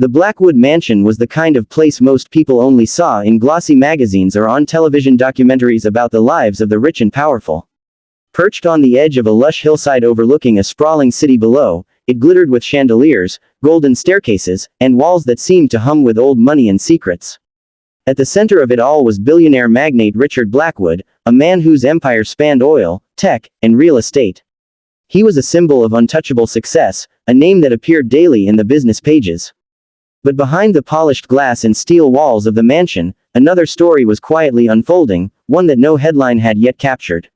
The Blackwood mansion was the kind of place most people only saw in glossy magazines or on television documentaries about the lives of the rich and powerful. Perched on the edge of a lush hillside overlooking a sprawling city below, it glittered with chandeliers, golden staircases, and walls that seemed to hum with old money and secrets. At the center of it all was billionaire magnate Richard Blackwood, a man whose empire spanned oil, tech, and real estate. He was a symbol of untouchable success, a name that appeared daily in the business pages. But behind the polished glass and steel walls of the mansion, another story was quietly unfolding, one that no headline had yet captured.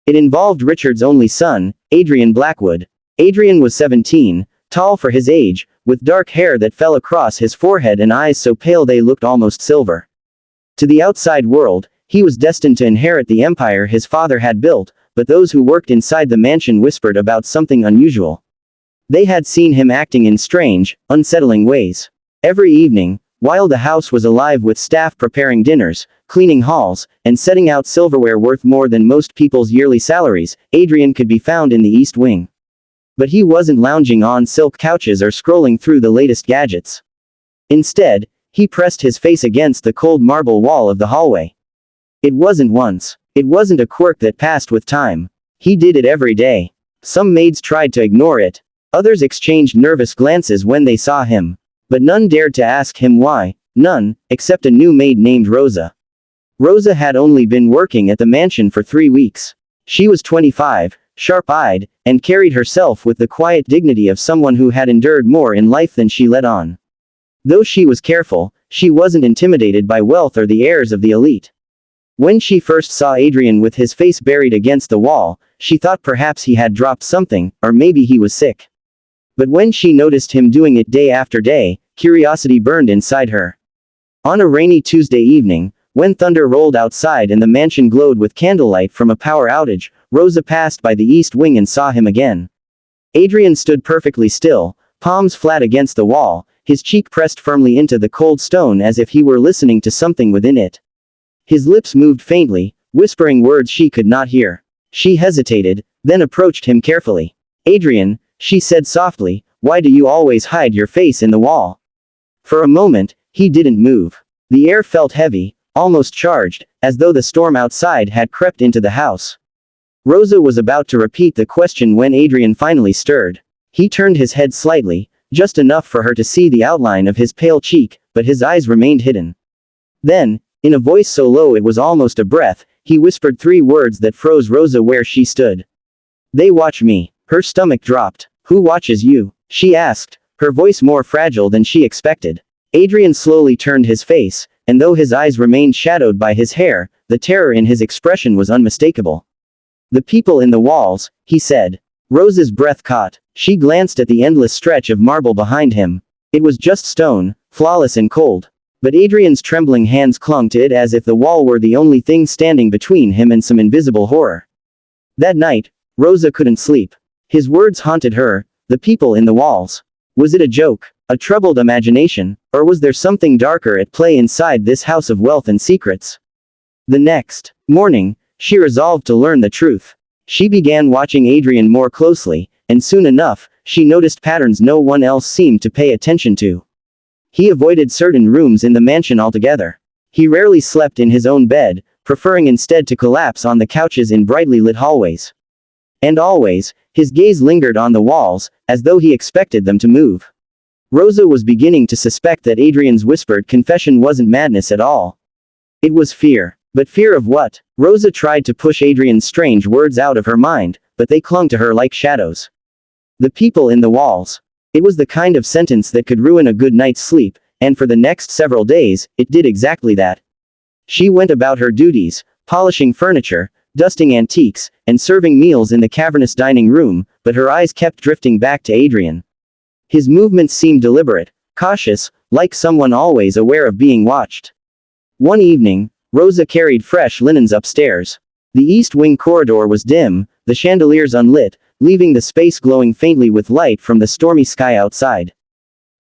It involved Richard's only son, Adrian Blackwood. Adrian was 17, tall for his age, with dark hair that fell across his forehead and eyes so pale they looked almost silver. To the outside world, he was destined to inherit the empire his father had built, but those who worked inside the mansion whispered about something unusual. They had seen him acting in strange, unsettling ways. Every evening, while the house was alive with staff preparing dinners, cleaning halls, and setting out silverware worth more than most people's yearly salaries, Adrian could be found in the East Wing. But he wasn't lounging on silk couches or scrolling through the latest gadgets. Instead, he pressed his face against the cold marble wall of the hallway. It wasn't once. It wasn't a quirk that passed with time. He did it every day. Some maids tried to ignore it. Others exchanged nervous glances when they saw him. But none dared to ask him why, none, except a new maid named Rosa. Rosa had only been working at the mansion for 3 weeks. She was 25, sharp-eyed, and carried herself with the quiet dignity of someone who had endured more in life than she let on. Though she was careful, she wasn't intimidated by wealth or the heirs of the elite. When she first saw Adrian with his face buried against the wall, she thought perhaps he had dropped something, or maybe he was sick. But when she noticed him doing it day after day, curiosity burned inside her. On a rainy Tuesday evening, when thunder rolled outside and the mansion glowed with candlelight from a power outage, Rosa passed by the East Wing and saw him again. Adrian stood perfectly still, palms flat against the wall, his cheek pressed firmly into the cold stone as if he were listening to something within it. His lips moved faintly, whispering words she could not hear. She hesitated, then approached him carefully. "Adrian," she said softly, "why do you always hide your face in the wall?" For a moment, he didn't move. The air felt heavy, almost charged, as though the storm outside had crept into the house. Rosa was about to repeat the question when Adrian finally stirred. He turned his head slightly, just enough for her to see the outline of his pale cheek, but his eyes remained hidden. Then, in a voice so low it was almost a breath, he whispered 3 words that froze Rosa where she stood. "They watch me." Her stomach dropped. "Who watches you?" she asked, her voice more fragile than she expected. Adrian slowly turned his face, and though his eyes remained shadowed by his hair, the terror in his expression was unmistakable. "The people in the walls," he said. Rosa's breath caught. She glanced at the endless stretch of marble behind him. It was just stone, flawless and cold. But Adrian's trembling hands clung to it as if the wall were the only thing standing between him and some invisible horror. That night, Rosa couldn't sleep. His words haunted her, the people in the walls. Was it a joke, a troubled imagination, or was there something darker at play inside this house of wealth and secrets? The next morning, she resolved to learn the truth. She began watching Adrian more closely, and soon enough, she noticed patterns no one else seemed to pay attention to. He avoided certain rooms in the mansion altogether. He rarely slept in his own bed, preferring instead to collapse on the couches in brightly lit hallways. And always, his gaze lingered on the walls, as though he expected them to move. Rosa was beginning to suspect that Adrian's whispered confession wasn't madness at all. It was fear. But fear of what? Rosa tried to push Adrian's strange words out of her mind, but they clung to her like shadows. The people in the walls. It was the kind of sentence that could ruin a good night's sleep, and for the next several days, it did exactly that. She went about her duties, polishing furniture, dusting antiques, and serving meals in the cavernous dining room, but her eyes kept drifting back to Adrian. His movements seemed deliberate, cautious, like someone always aware of being watched. One evening, Rosa carried fresh linens upstairs. The East Wing corridor was dim, the chandeliers unlit, leaving the space glowing faintly with light from the stormy sky outside.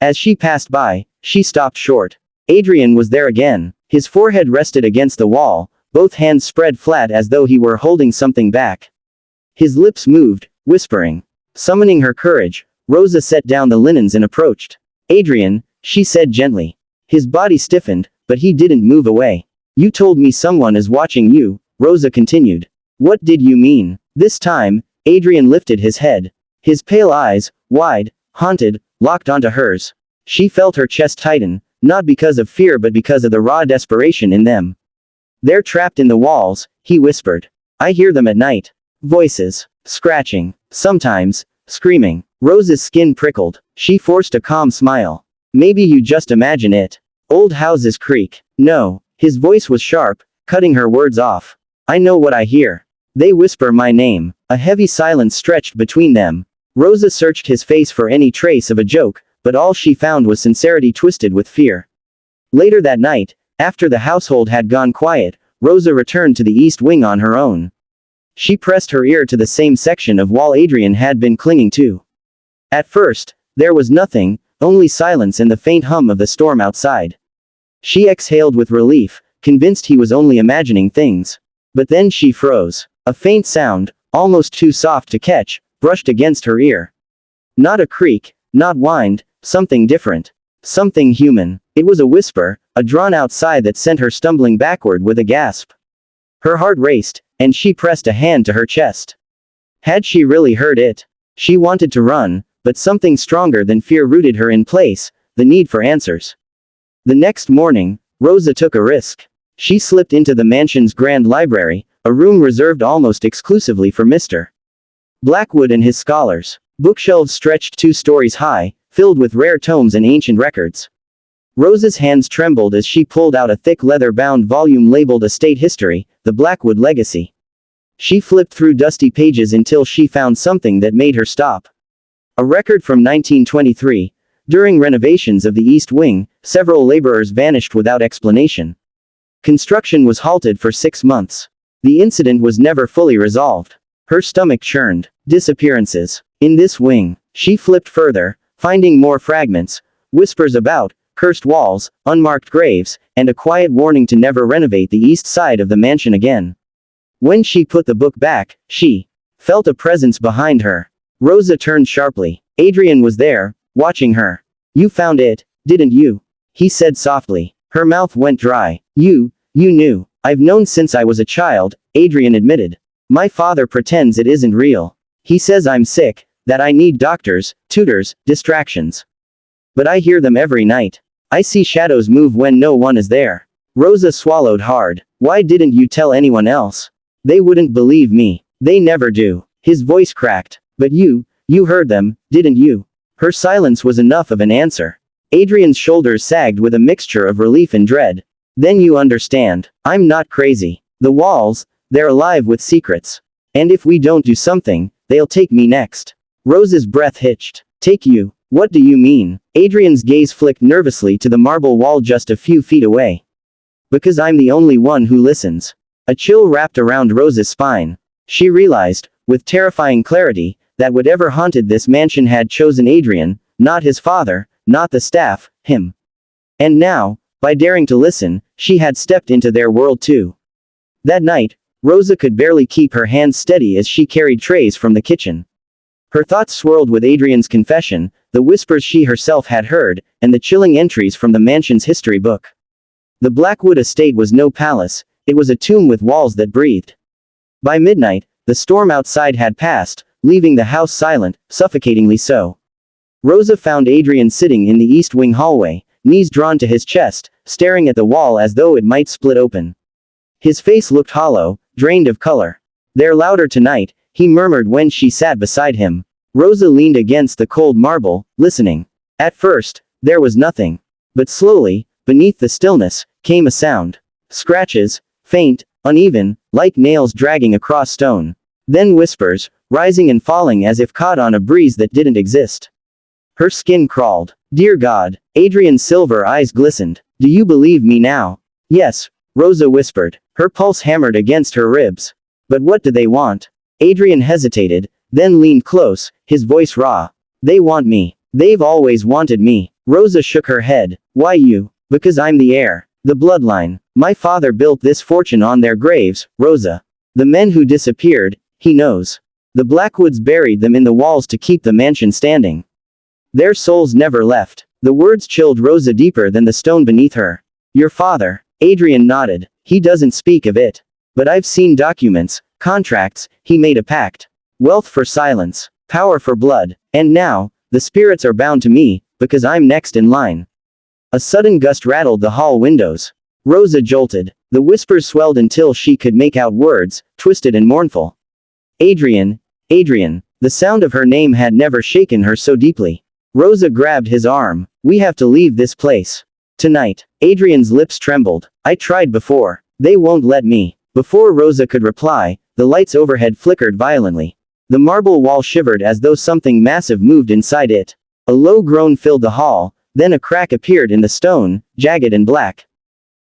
As she passed by, she stopped short. Adrian was there again. His forehead rested against the wall, both hands spread flat as though he were holding something back. His lips moved, whispering. Summoning her courage, Rosa set down the linens and approached. "Adrian," she said gently. His body stiffened, but he didn't move away. You told me someone is watching you, Rosa continued. What did you mean? This time, Adrian lifted his head. His pale eyes, wide, haunted, locked onto hers. She felt her chest tighten, not because of fear but because of the raw desperation in them. They're trapped in the walls, he whispered. I hear them at night. Voices. Scratching. Sometimes. Screaming. Rosa's skin prickled. She forced a calm smile. Maybe you just imagine it. Old houses creak. No. His voice was sharp, cutting her words off. I know what I hear. They whisper my name. A heavy silence stretched between them. Rosa searched his face for any trace of a joke, but all she found was sincerity twisted with fear. Later that night, after the household had gone quiet, Rosa returned to the east wing on her own. She pressed her ear to the same section of wall Adrian had been clinging to. At first, there was nothing, only silence and the faint hum of the storm outside. She exhaled with relief, convinced he was only imagining things. But then she froze. A faint sound, almost too soft to catch, brushed against her ear. Not a creak, not whined, something different. Something human. It was a whisper, a drawn-out sigh that sent her stumbling backward with a gasp. Her heart raced, and she pressed a hand to her chest. Had she really heard it? She wanted to run, but something stronger than fear rooted her in place, the need for answers. The next morning, Rosa took a risk. She slipped into the mansion's grand library, a room reserved almost exclusively for Mr. Blackwood and his scholars. Bookshelves stretched 2 stories high, filled with rare tomes and ancient records. Rosa's hands trembled as she pulled out a thick leather-bound volume labeled Estate History, the Blackwood Legacy. She flipped through dusty pages until she found something that made her stop. A record from 1923. During renovations of the East Wing, several laborers vanished without explanation. Construction was halted for 6 months. The incident was never fully resolved. Her stomach churned. Disappearances. In this wing. She flipped further, finding more fragments, whispers about cursed walls, unmarked graves, and a quiet warning to never renovate the east side of the mansion again. When she put the book back, she felt a presence behind her. Rosa turned sharply. Adrian was there, watching her. You found it, didn't you? He said softly. Her mouth went dry. You knew. I've known since I was a child, Adrian admitted. My father pretends it isn't real. He says I'm sick, that I need doctors, tutors, distractions. But I hear them every night. I see shadows move when no one is there. Rosa swallowed hard. Why didn't you tell anyone else? They wouldn't believe me. They never do. His voice cracked. But you heard them, didn't you? Her silence was enough of an answer. Adrian's shoulders sagged with a mixture of relief and dread. Then you understand. I'm not crazy. The walls, they're alive with secrets. And if we don't do something, they'll take me next. Rosa's breath hitched. Take you? What do you mean? Adrian's gaze flicked nervously to the marble wall just a few feet away. Because I'm the only one who listens. A chill wrapped around Rosa's spine. She realized, with terrifying clarity, that whatever haunted this mansion had chosen Adrian, not his father, not the staff, him. And now, by daring to listen, she had stepped into their world too. That night, Rosa could barely keep her hands steady as she carried trays from the kitchen. Her thoughts swirled with Adrian's confession, the whispers she herself had heard, and the chilling entries from the mansion's history book. The Blackwood estate was no palace, it was a tomb with walls that breathed. By midnight, the storm outside had passed, leaving the house silent, suffocatingly so. Rosa found Adrian sitting in the east wing hallway, knees drawn to his chest, staring at the wall as though it might split open. His face looked hollow, drained of color. They're louder tonight, he murmured when she sat beside him. Rosa leaned against the cold marble, listening. At first, there was nothing. But slowly, beneath the stillness, came a sound. Scratches, faint, uneven, like nails dragging across stone. Then whispers, rising and falling as if caught on a breeze that didn't exist. Her skin crawled. Dear God, Adrian's silver eyes glistened. Do you believe me now? Yes, Rosa whispered. Her pulse hammered against her ribs. But what do they want? Adrian hesitated, then leaned close, his voice raw. They want me. They've always wanted me. Rosa shook her head. Why you? Because I'm the heir. The bloodline. My father built this fortune on their graves, Rosa. The men who disappeared, he knows. The Blackwoods buried them in the walls to keep the mansion standing. Their souls never left. The words chilled Rosa deeper than the stone beneath her. Your father. Adrian nodded. He doesn't speak of it. But I've seen documents, contracts, he made a pact. Wealth for silence. Power for blood. And now, the spirits are bound to me, because I'm next in line. A sudden gust rattled the hall windows. Rosa jolted. The whispers swelled until she could make out words, twisted and mournful. Adrian, Adrian. The sound of her name had never shaken her so deeply. Rosa grabbed his arm. We have to leave this place. Tonight. Adrian's lips trembled. I tried before. They won't let me. Before Rosa could reply, the lights overhead flickered violently. The marble wall shivered as though something massive moved inside it. A low groan filled the hall, then a crack appeared in the stone, jagged and black.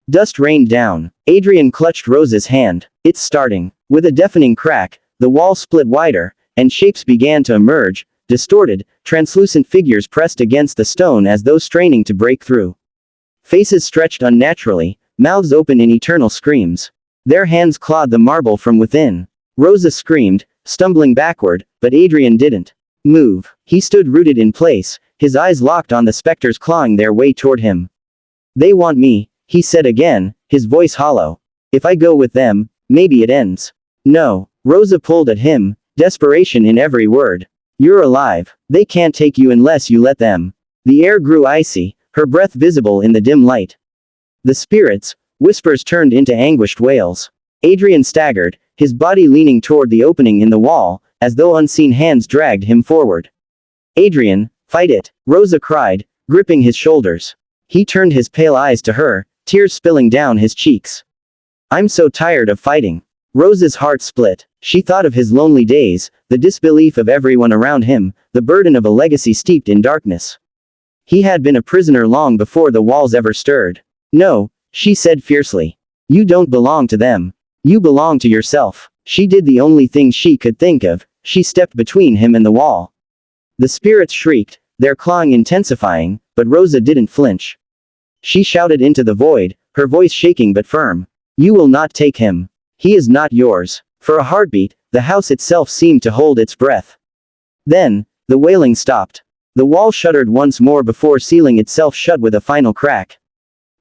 Dust rained down. Adrian clutched Rosa's hand. It's starting. With a deafening crack, the wall split wider, and shapes began to emerge, distorted, translucent figures pressed against the stone as though straining to break through. Faces stretched unnaturally, mouths open in eternal screams. Their hands clawed the marble from within. Rosa screamed, stumbling backward, but Adrian didn't move. He stood rooted in place, his eyes locked on the specters clawing their way toward him. They want me, he said again, his voice hollow. If I go with them, maybe it ends. No. Rosa pulled at him, desperation in every word. You're alive. They can't take you unless you let them. The air grew icy, her breath visible in the dim light. The spirits, whispers turned into anguished wails. Adrian staggered, his body leaning toward the opening in the wall, as though unseen hands dragged him forward. Adrian, fight it, Rosa cried, gripping his shoulders. He turned his pale eyes to her, tears spilling down his cheeks. I'm so tired of fighting. Rosa's heart split. She thought of his lonely days, the disbelief of everyone around him, the burden of a legacy steeped in darkness. He had been a prisoner long before the walls ever stirred. No, she said fiercely. You don't belong to them. You belong to yourself. She did the only thing she could think of. She stepped between him and the wall. The spirits shrieked, their clawing intensifying, but Rosa didn't flinch. She shouted into the void, her voice shaking but firm. You will not take him. He is not yours. For a heartbeat, the house itself seemed to hold its breath. Then, the wailing stopped. The wall shuddered once more before sealing itself shut with a final crack.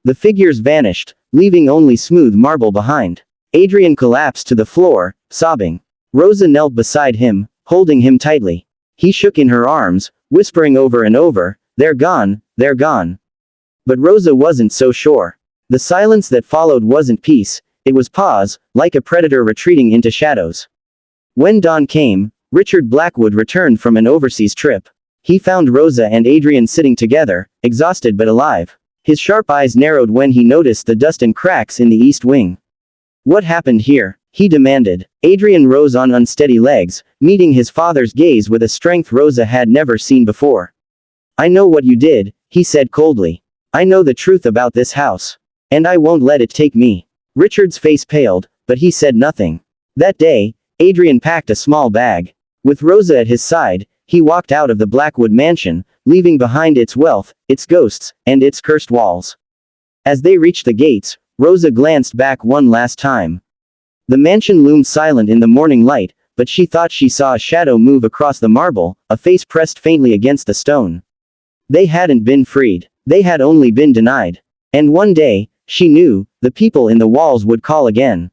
The figures vanished, leaving only smooth marble behind. Adrian collapsed to the floor, sobbing. Rosa knelt beside him, holding him tightly. He shook in her arms, whispering over and over, they're gone, they're gone. But Rosa wasn't so sure. The silence that followed wasn't peace, it was pause, like a predator retreating into shadows. When dawn came, Richard Blackwood returned from an overseas trip. He found Rosa and Adrian sitting together, exhausted but alive. His sharp eyes narrowed when he noticed the dust and cracks in the east wing. What happened here? He demanded. Adrian rose on unsteady legs, meeting his father's gaze with a strength Rosa had never seen before. I know what you did, he said coldly. I know the truth about this house. And I won't let it take me. Richard's face paled, but he said nothing. That day, Adrian packed a small bag. With Rosa at his side, he walked out of the Blackwood mansion, leaving behind its wealth, its ghosts, and its cursed walls. As they reached the gates, Rosa glanced back one last time. The mansion loomed silent in the morning light, but she thought she saw a shadow move across the marble, a face pressed faintly against the stone. They hadn't been freed. They had only been denied. And one day, she knew, the people in the walls would call again.